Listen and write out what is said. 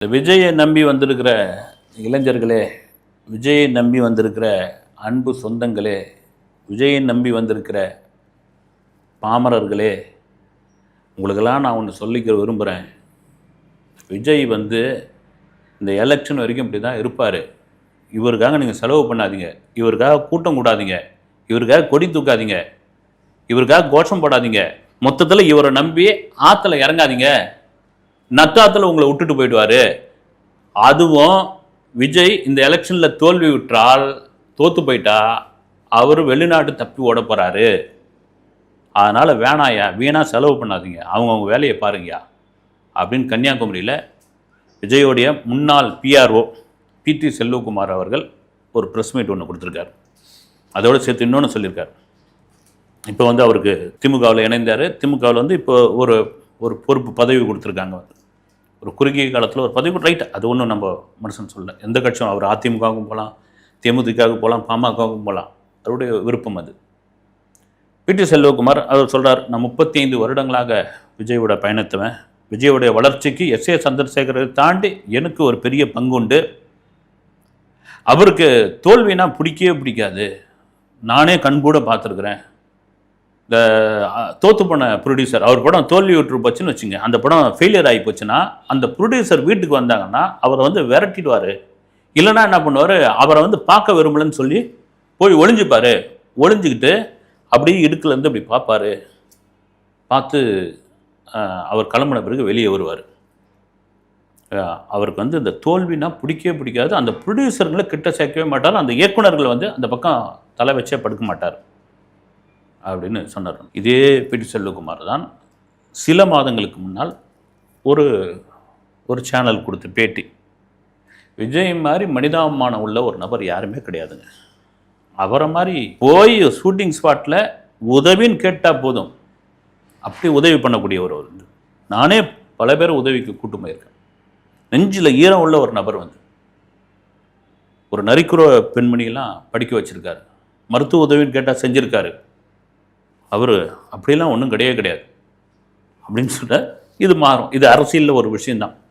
இந்த விஜயை நம்பி வந்திருக்கிற இளைஞர்களே, விஜயை நம்பி வந்திருக்கிற அன்பு சொந்தங்களே, விஜயை நம்பி வந்திருக்கிற பாமரர்களே, உங்களுக்கெல்லாம் நான் ஒன்று சொல்லிக்க விரும்புகிறேன். விஜய் இந்த எலெக்ஷன் வரைக்கும் இப்படி தான் இருப்பார். இவருக்காக நீங்கள் செலவு பண்ணாதீங்க, இவருக்காக கூட்டம் கூடாதீங்க, இவருக்காக கொடி தூக்காதீங்க, இவருக்காக கோஷம் போடாதீங்க. மொத்தத்தில் இவரை நம்பி ஆற்றுல இறங்காதீங்க. நத்தாத்தில் உங்களை விட்டுட்டு போயிடுவார். அதுவும் விஜய் இந்த எலெக்ஷனில் தோல்வி விட்டால், தோற்று போயிட்டா அவர் வெளிநாட்டு தப்பி ஓட போகிறாரு. அதனால் வேணாயா, வீணாக செலவு பண்ணாதீங்க, அவங்கவுங்க வேலையை பாருங்கயா அப்படின்னு கன்னியாகுமரியில் விஜயோடைய முன்னாள் பிஆர்ஓ பிடி செல்வகுமார் அவர்கள் ஒரு ப்ரெஸ் மீட் ஒன்று கொடுத்துருக்காரு. அதோடு சேர்த்து இன்னொன்று சொல்லியிருக்கார். இப்போ அவருக்கு திமுகவில் இணைந்தார். திமுகவில் இப்போ ஒரு பொறுப்பு பதவி கொடுத்துருக்காங்க. ஒரு குறுகிய காலத்தில் ஒரு பதவி ரைட், அது ஒன்றும் நம்ம மனுஷன் சொல்ல. எந்த கட்சியும் அவர் அதிமுகவுக்கும் போகலாம், தேமுதிகவுக்கும் போகலாம், பாமகவுக்கும் போகலாம், அவருடைய விருப்பம் அது. பிடி செல்வகுமார் அவர் சொல்கிறார், நான் 35 வருடங்களாக விஜயோட பயணத்துவேன். விஜயோடைய வளர்ச்சிக்கு எஸ்.ஏ. சந்திரசேகரை தாண்டி எனக்கு ஒரு பெரிய பங்கு உண்டு. அவருக்கு தோல்வினா பிடிக்கவே பிடிக்காது. நானே கண்கூட பார்த்துருக்குறேன். இந்த தோற்று போன ப்ரொடியூசர், அவர் படம் தோல்வி விட்டு போச்சுன்னு வச்சுங்க, அந்த படம் ஃபெயிலியர் ஆகி போச்சுன்னா அந்த ப்ரொடியூசர் வீட்டுக்கு வந்தாங்கன்னா அவரை விரட்டிடுவார். இல்லைன்னா என்ன பண்ணுவார், அவரை பார்க்க விரும்பலன்னு சொல்லி போய் ஒளிஞ்சுப்பார். ஒளிஞ்சிக்கிட்டு அப்படியே இடுக்குலேருந்து அப்படி பார்ப்பார். பார்த்து அவர் கிளம்புன பிறகு வெளியே வருவார். அவருக்கு இந்த தோல்வினா பிடிக்கவே பிடிக்காது. அந்த ப்ரொடியூசர்களை கிட்ட சேர்க்கவே மாட்டார். அந்த இயக்குநர்கள் அந்த பக்கம் தலை வச்சே படுக்க மாட்டார் அப்படின்னு சொன்னார். இதே பிடி செல்வகுமார் தான் சில மாதங்களுக்கு முன்னால் ஒரு சேனல் கொடுத்து பேட்டி, விஜய் மாதிரி மனிதாபிமானம் உள்ள ஒரு நபர் யாருமே கிடையாதுங்க. அவரை மாதிரி போய் ஷூட்டிங் ஸ்பாட்டில் உதவின்னு கேட்டால் போதும், அப்படி உதவி பண்ணக்கூடியவர். நானே பல பேர் உதவிக்கு கூட்டு போயிருக்கேன். நெஞ்சில் ஈரம் உள்ள ஒரு நபர். ஒரு நரிக்குற பெண்மணியெல்லாம் படிக்க வச்சுருக்காரு. மருத்துவ உதவின்னு கேட்டால் செஞ்சுருக்காரு. அவர் அப்படிலாம் ஒன்றும் கிடையாது அப்படின்னு சொல்ல, இது மாறும். இது அரசியலில் ஒரு விஷயந்தான்.